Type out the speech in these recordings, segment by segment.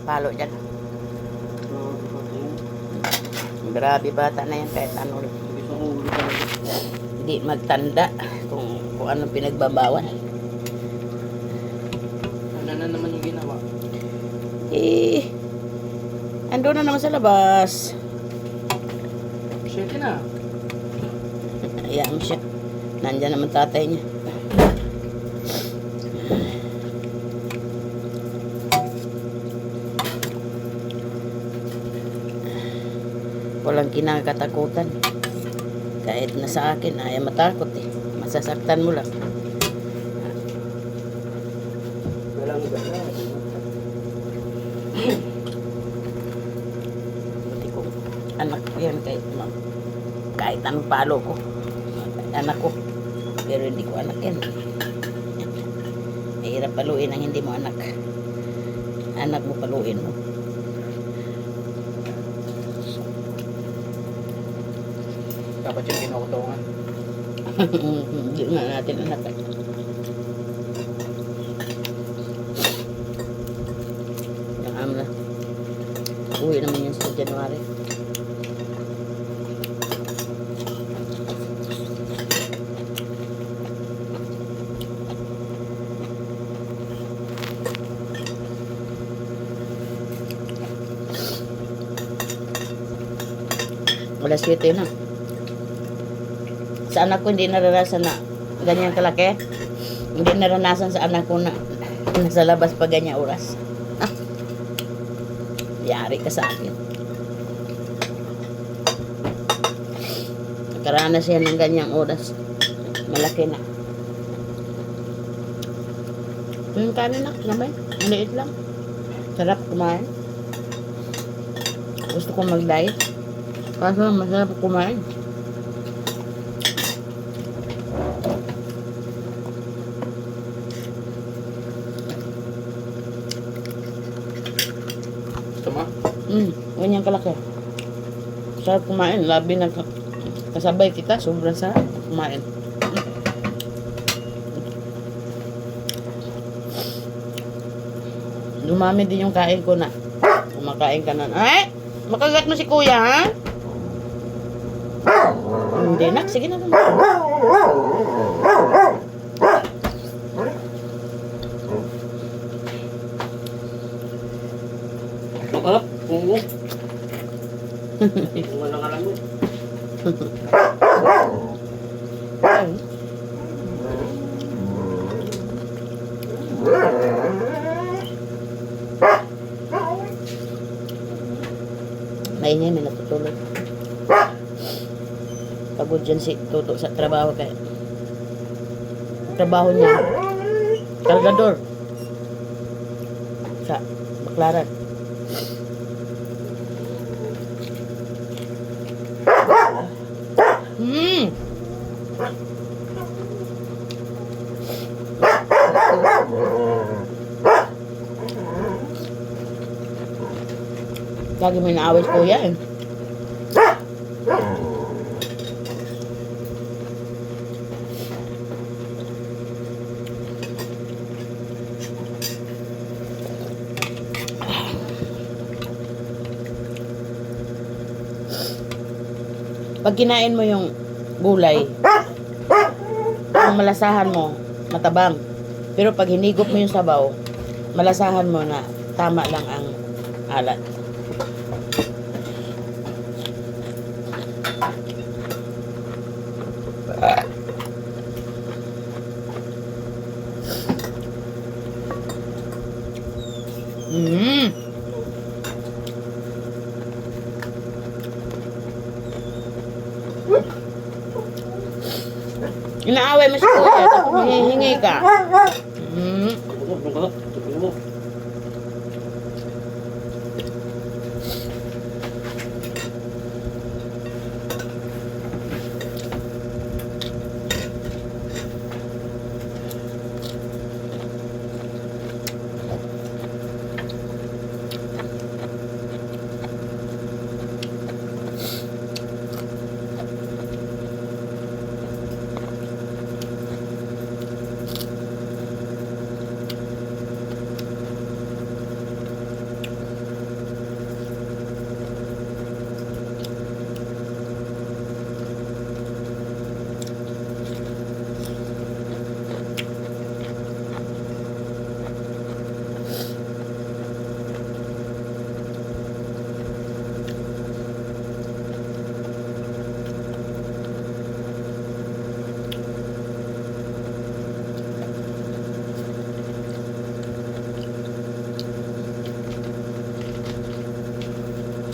palo dyan. Grabe bata na yan kahit ano. Hindi magtanda kung anong pinagbabawan. Ano na naman yung ginawa? Eh, ando na naman sa labas. Shit na. Hayaan mo siya. Nandyan naman tatay niya. Walang kinakatakutan. Kahit na sa akin, ay matakot eh. Masasaktan mo lang. Walang gana. Buti kong anak ko yan kahit anong palo ko. Anak ko. Pero hindi ko anak yan. Mahirap paluin ang hindi mo anak. Anak mo paluin mo. Dapat yung kinukutungan. Hindi nga natin anak. Yan na. Uwi naman yun sa January. Wala 7 na. Sa anak ko hindi naranasan na ganyan kalaki. Hindi naranasan sa anak ko na nasa labas pa ganyan oras. Yari ka sa akin. Nakaranas siya ng ganyang oras. Malaki na. Yung kanin na, naman. Maliit lang. Sarap kumain. Gusto kong mag-diet. Kaso masarap kumain. Gusto mo? Ganyan kalaki. Sarap kumain. Labi na kasabay kita. Sobrang sarap kumain. Dumami din yung kain ko na. Kumakain ka na. Ay! Makagat mo si kuya, ha? Hindi, nak. Sige na naman. Up, oo. Ito mo lang alam mo. Maingay, may natutulog. Pagod dyan si Tuto sa trabaho kaya. Trabaho niya. Kargador. Sa Baklaran. Lagi may naaway si kuya eh. Pag kinain mo yung gulay, ang malasahan mo, matabang. Pero pag hinigop mo yung sabaw, malasahan mo na tama lang ang alat. Inaaway mo si kuya, tapos mahihingi ka.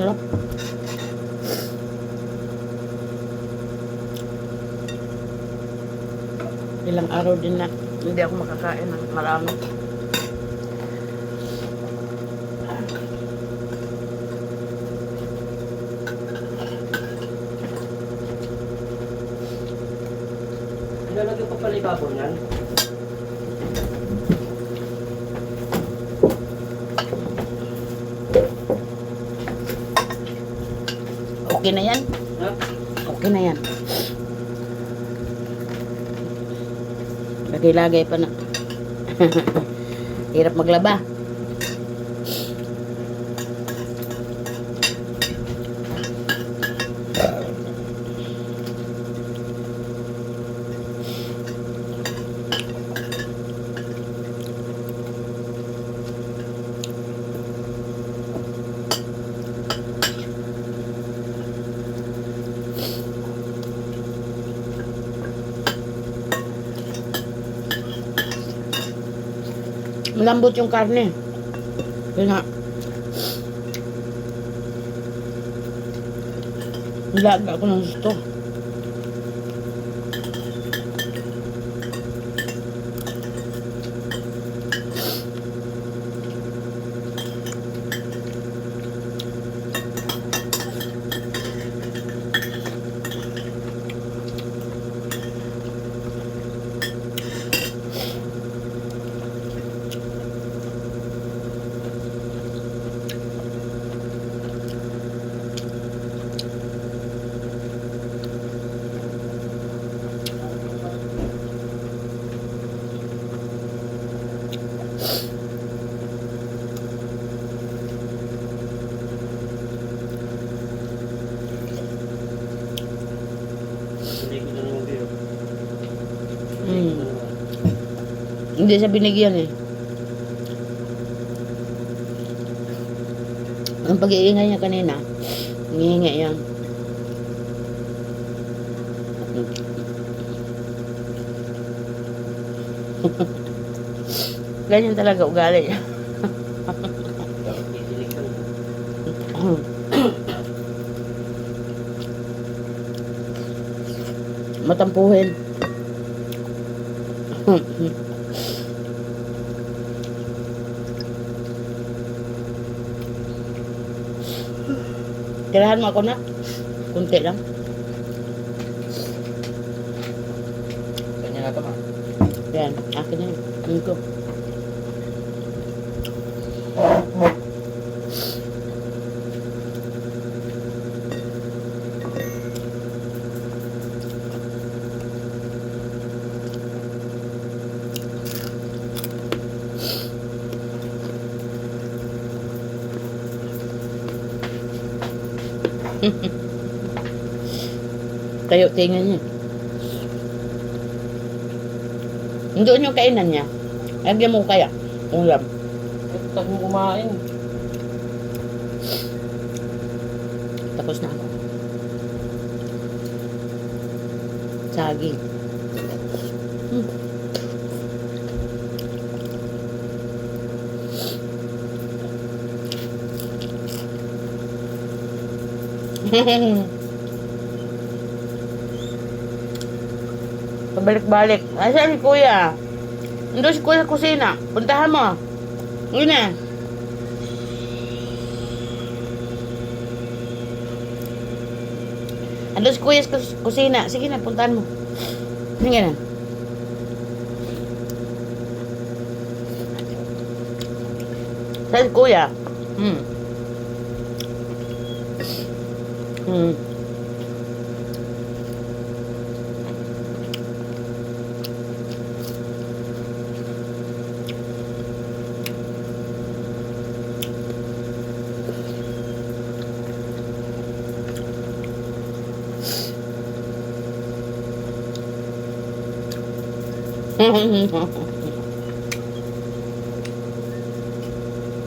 Sarap. Ilang araw din na hindi ako makakain ng marami. Nilalagyan pa pala ibabaw niyan. Okay na yan? Ha? Okay na yan. Lagay-lagay pa na. Hirap maglaba. Malambot yung karne. Yun nga. Nilaga ako ng gusto. Hindi ko na naman biyo. Hindi siya binigyan eh. Ang pag-iingay niya kanina, ngihingi yan. Ganyan talaga ugali niya. Kisilig ka na. Matampuhin. Tirahan mo ako na. Kunti lang. Ganyan na ito, ma. Yan. Akin na yun. Yun ko. Tayo tingnan niya. Doon yung kainan niya. Lagyan mo kaya. Ulam. Huwag mo kumain. Tapos na ako. Saging. Pabalik-balik. Asan si kuya? Nandun si kuya sa kusina. Puntahan mo. Yun na. Nandun si kuya sa kusina. Sige na, puntahan mo. Sige na. Saan si kuya?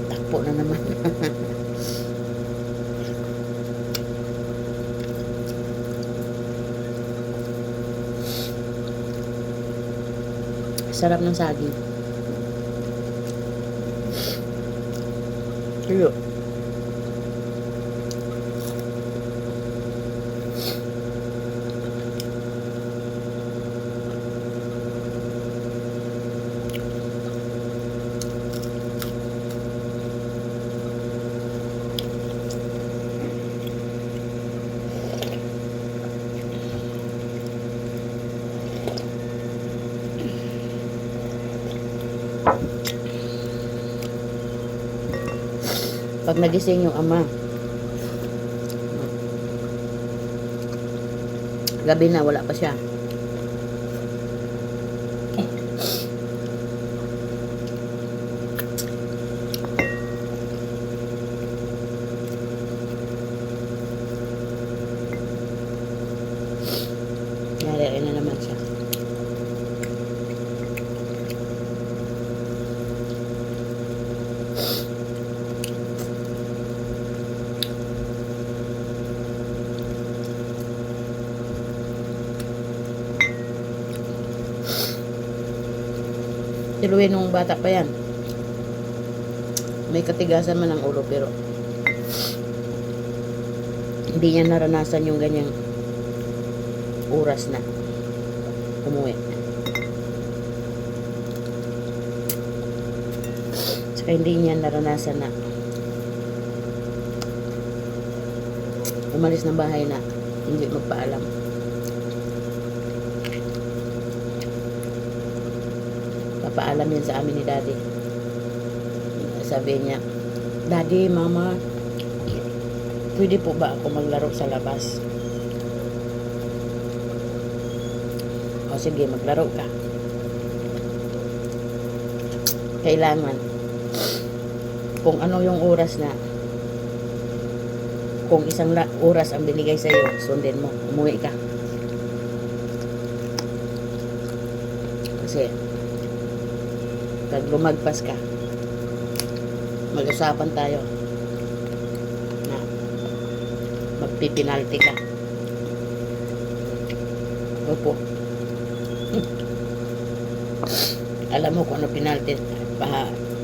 Takpo na naman. Sarap ng saging. Tuyo. Pag nagising yung ama, gabi na, wala pa siya. Nalari na naman siya. Si Louie nung bata pa yan, may katigasan man ang ulo pero hindi niya naranasan yung ganyang oras na umuwi. Saka hindi niya naranasan na umalis ng bahay na hindi magpaalam. Papaalam yan sa amin ni Daddy. Sabi niya, Daddy, Mama, pwede po ba ako maglaro sa labas? O sige, maglaro ka. Kailangan, kung ano yung oras na, kung isang oras ang binigay sa'yo, sundin mo, umuwi ka. Kasi, pag lumagpas ka, mag-usapan tayo na magpipinalty ka. Opo. Alam mo kung ano penalty,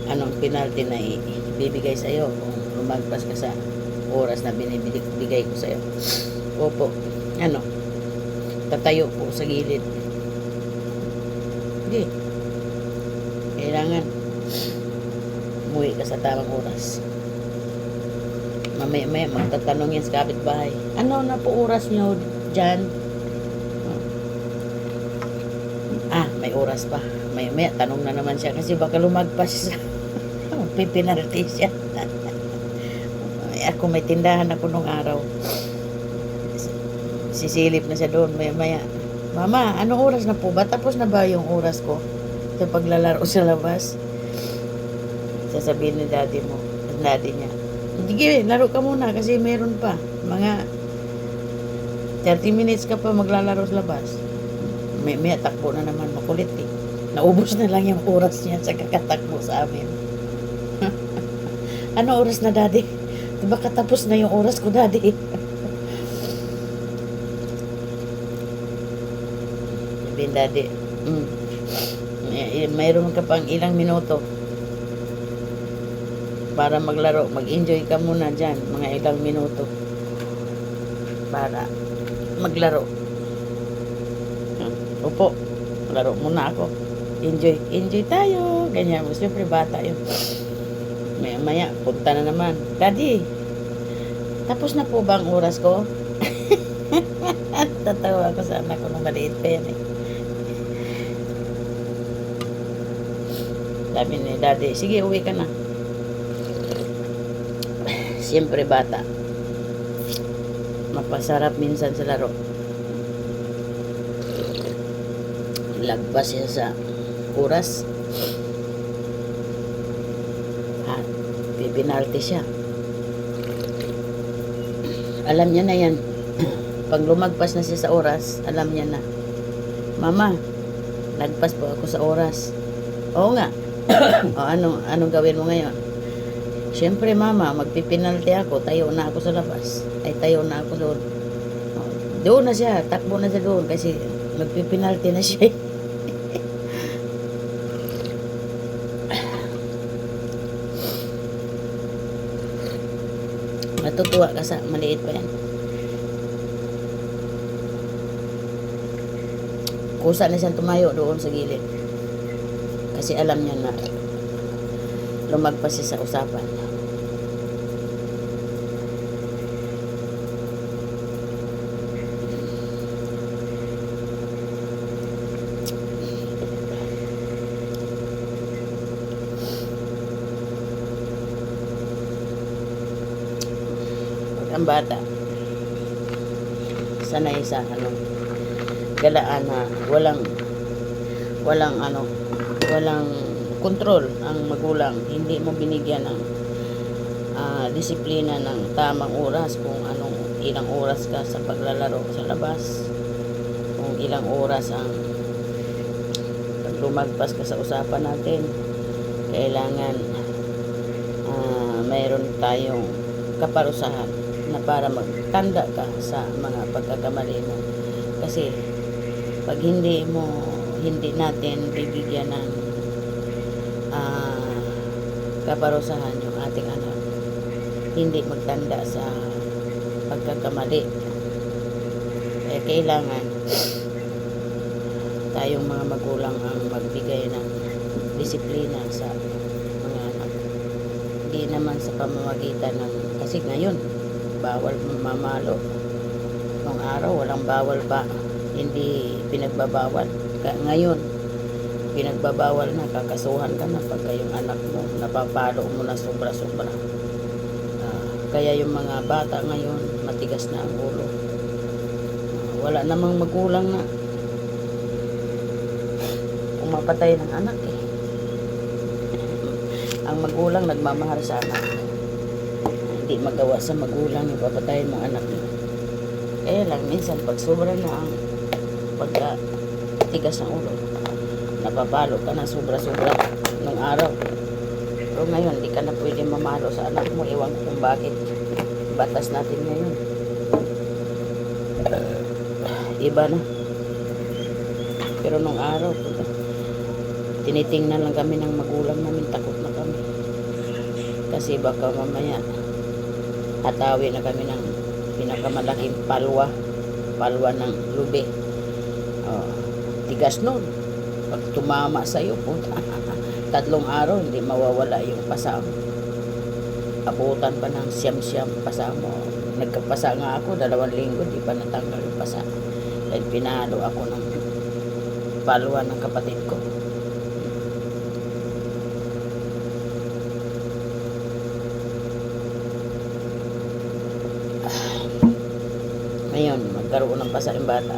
anong penalty na ibibigay sa'yo kung lumagpas ka sa oras na binibigay ko sa'yo. Opo. Ano? Tatayo po sa gilid. Hindi. Kailangan umuwi ka sa tamang oras. Mamaya magtatanong yan sa kapitbahay. Ano na po oras nyo dyan? May oras pa. Maya tanong na naman siya kasi baka lumagpas siya. Pipinalty siya. Ako may tindahan ako nung araw. Sisilip na siya doon. Maya. Mama, anong oras na po ba? Tapos na ba yung oras ko sa paglalaro sa labas? Sasabihin ni Daddy mo, Daddy niya, sige, laro ka muna kasi meron pa. Mga 30 minutes ka pa maglalaro sa labas. May takbo na naman, makulit eh. Naubos na lang yung oras niya sa kakatakbo sa amin. Ano oras na, Daddy? Diba katapos na yung oras ko, Daddy? Sabihin, Daddy, mayroon ka pang ilang minuto para maglaro. Mag-enjoy ka muna dyan, mga ilang minuto para maglaro. Opo, laro muna ako. Enjoy tayo. Ganyan mo. Siyempre bata yun. Maya, punta na naman. Daddy, tapos na po ba ang oras ko? Tatawa ako sa anak ko nung maliit pa yan eh. Sabi ni Daddy, sige, uwi ka na. Siyempre bata. Mapasarap minsan sa laro. Lagpas siya sa oras. At pipinalty siya. Alam niya na yan. Pag lumagpas na siya sa oras, alam niya na. Mama, lagpas po ako sa oras. Oo nga. O anong gawin mo ngayon? Siyempre mama, magpipinalty ako. Tayo na ako sa labas. Ay tayo na ako doon. Doon na siya. Takbo na siya doon kasi magpipinalty na siya. Natutuwa ka sa maliit pa yan. Kusa na siyang tumayo doon sa gilid. Kasi alam niya na lumagpas siya sa usapan. ang bata sanay sa ano, galaan na walang kontrol ang magulang, hindi mo binigyan ng disiplina ng tamang oras, kung ilang oras ka sa paglalaro sa labas, kung ilang oras ang pag lumagpas ka sa usapan natin, kailangan mayroon tayong kaparusahan na para magtanda ka sa mga pagkakamali mo. Kasi pag hindi natin bibigyan ng kaparusahan yung ating anak, hindi magtanda sa pagkakamali. Kaya kailangan tayong mga magulang ang magbigay ng disiplina sa mga anak. Hindi naman sa pamamagitan ng, kasi ngayon bawal mamalo. Nung araw walang bawal pa, hindi pinagbabawal. Ngayon pinagbabawal na, kakasuhan ka na pagka yung anak mo napapalo mo na sobra-sobra. Kaya yung mga bata ngayon matigas na ang ulo. Wala namang magulang na umapatay ng anak eh. Ang magulang nagmamahal sa anak, hindi magawa sa magulang yung papatayin ng anak niya. Kaya lang minsan pag sobra na ang pagkatigas ng ulo, napapalo ka na sobra-sobra nung araw. Pero ngayon, di ka na pwede mamalo sa anak mo. Ewan ko kung bakit. Batas natin ngayon. Iba na. Pero nung araw, tinitingnan lang kami ng magulang namin. Takot na kami. Kasi baka mamaya, hatawi na kami ng pinakamalaking palwa ng lube. Tigas nun. Pag tumama sa'yo, puta, 3 araw hindi mawawala yung pasa mo. Abutan pa ng siyam-siyam pasa mo. Nagkapasa nga ako 2 linggo, di pa natanggal yung pasa. Dahil pinalo ako ng palwa ng kapatid ko. Ngayon, magkaroon ng pasa yung bata.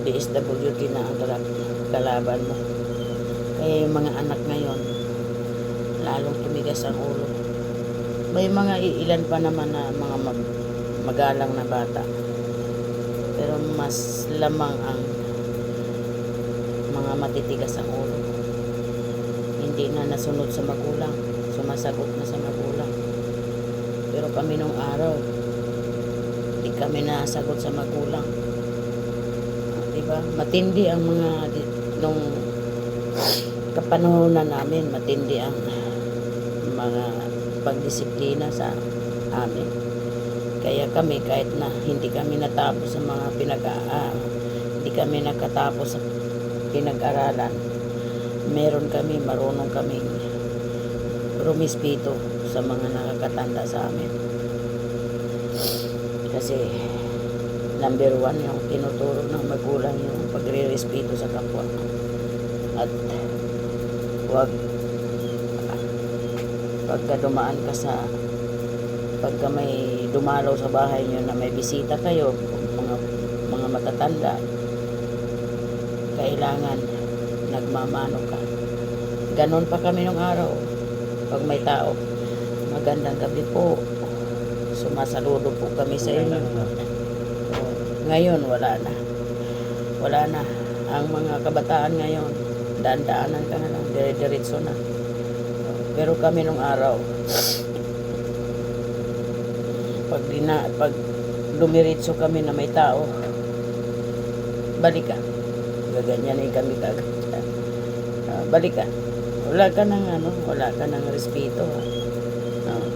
DSWD na ang kalaban mo. Kaya yung mga anak ngayon lalong tumigas ang ulo. May mga ilan pa naman na mga magalang na bata, pero mas lamang ang mga matitigas ang ulo. Hindi na nasunod sa magulang, sumasagot na sa magulang. Pero kami nung araw, hindi kami nasagot sa magulang. Diba? Matindi ang mga nung kapanahonan namin, matindi ang mga pagdisiplina sa amin. Kaya kami, kahit na hindi kami natapos sa mga hindi kami nakatapos sa pinag-aralan, meron kami, marunong kami rumispito sa mga nakakatanda sa amin. Kasi number 1 yung tinuturo ng magulang, yung pagre-respeto sa kapwa. At pagka dumaan ka pagka may dumalaw sa bahay nyo na may bisita kayo, mga matatanda, kailangan nagmamano ka. Ganon pa kami nung araw. Pag may tao, magandang gabi po, sumasaludo po kami sa inyo. Ngayon wala na ang mga kabataan ngayon, daan-daanan ka na lang, dire-diretso na. Pero kami nung araw, pag dumiretso kami na may tao, balik ka, gaganyanin kami kagad. Balik ka, wala ka ng respeto.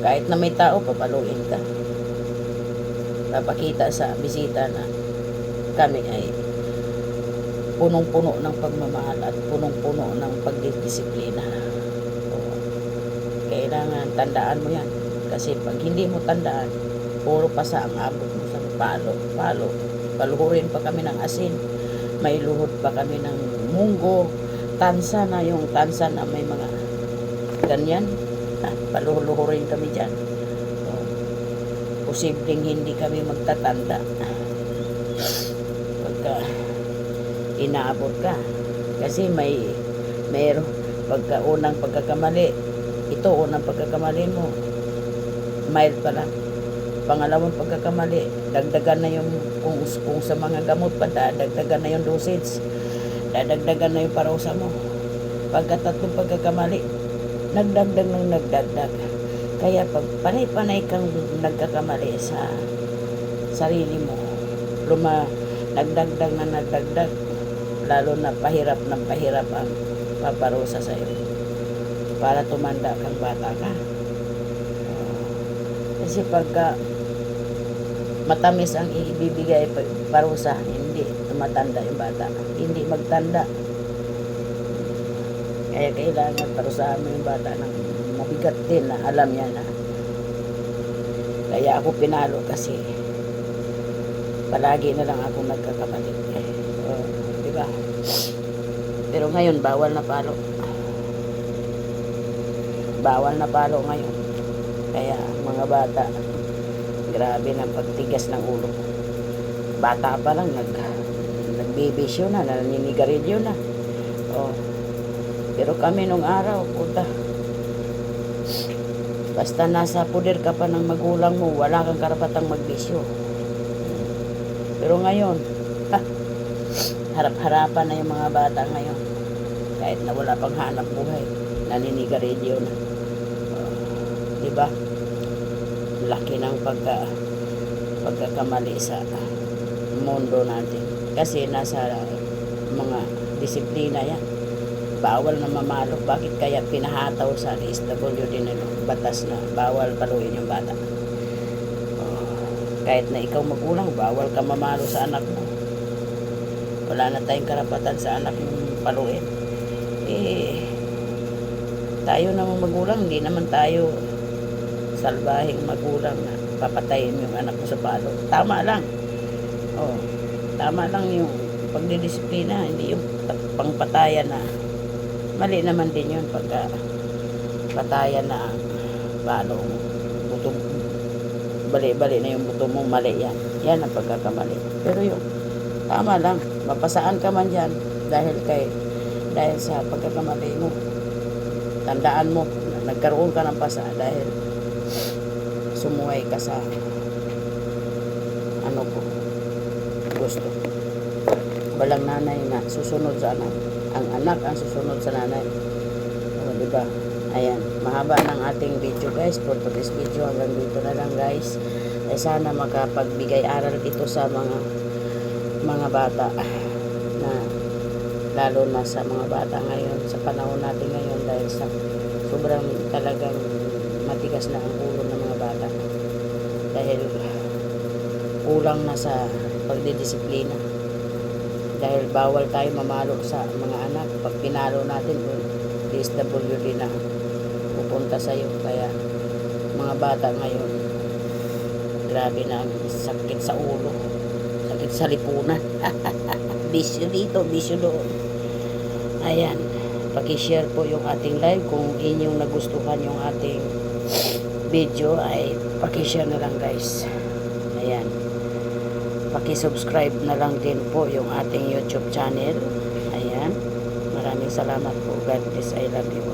Kahit na may tao, papaluin ka, papakita sa bisita na kami ay punong-puno ng pagmamahal at punong-puno ng pagdidisiplina. Kailangan tandaan mo yan. Kasi pag hindi mo tandaan, puro pasa ang abot mo sa palo. Paluhurin pa kami ng asin. May luhod pa kami ng munggo. Tansa na may mga ganyan. Paluhurin kami dyan. posibleng hindi kami magtatanda pagka inaabot ka. Kasi mayroon unang pagkakamali, ito unang pagkakamali mo, mild pa lang. Pangalawang pagkakamali, dagdagan na yung kung sa mga gamot pa, dagdagan na yung dosage, dadagdagan na yung parusa mo. Pagkatatlong pagkakamali, nagdagdag ng nagdagdag. Kaya pag panay-panay kang nagkakamali sa sarili mo, nagdagdag na nagdagdag, lalo na pahirap ng pahirap ang paparusa sa'yo para tumanda kang bata ka. Kasi pagka matamis ang ibibigay parusa, hindi tumatanda yung bata, hindi magtanda. Kaya kailangan parusahan mo yung bata ng mabigat din na alam niya na. Kaya ako pinalo kasi palagi na lang ako nagkakamali. Diba? Pero ngayon bawal na palo. Bawal na palo ngayon. Kaya mga bata, grabe ng pagtigas ng ulo. Bata pa lang nagbibisyo na, naninigarilyo na. Oh. Pero kami nung araw, puta, basta nasa puder ka pa ng magulang mo, wala kang karapatang magbisyo. Pero ngayon, harap-harapan na yung mga bata ngayon. Kahit na wala pang hanap buhay, naninigarilyo na. Diba? Laki ng pagkakamali sa mundo natin. Kasi nasa mga disiplina yan. Bawal na mamalo. Bakit kaya pinahataw sa DSWD na batas na bawal paluin yung bata? Kahit na ikaw magulang, bawal ka mamalo sa anak mo. Wala na tayong karapatan sa anak mong paluin. Tayo namang magulang, hindi naman tayo salbahing magulang na papatayin yung anak mo sa palo. Tama lang. Tama lang yung pagdidisiplina, hindi yung pangpatayan na. Mali naman din yun pagka patayan na ang palo mo. Bali-bali na yung buto mo, mali yan. Yan ang pagkakamali. Pero yung tama lang, mapasaan ka man dyan dahil sa pagkakamali mo. Tandaan mo, nagkaroon ka ng pasa dahil sumuway ka sa gusto. Walang nanay na susunod sa anak. Ang anak ang susunod sa nanay. Diba? Ayan, mahaba ng ating video guys. For today's video, hanggang dito na lang guys. Sana makapagbigay aral ito sa mga bata na lalo na sa mga bata ngayon, sa panahon natin ngayon, dahil sa sobrang talagang matigas na ang ulo ng mga bata dahil kulang na sa pagdidisiplina, dahil bawal tayo mamalo sa mga anak. Pag pinalo natin, DSWD na pupunta sa'yo. Kaya mga bata ngayon, grabe na ang sakit sa ulo, sakit sa lipunan. Bisyo dito, bisyo doon. Ayan, paki-share po yung ating live. Kung inyong nagustuhan yung ating video, ay paki-share na lang guys. Ayan, paki-subscribe na lang din po yung ating YouTube channel. Ayan, maraming salamat po. God bless, I love you.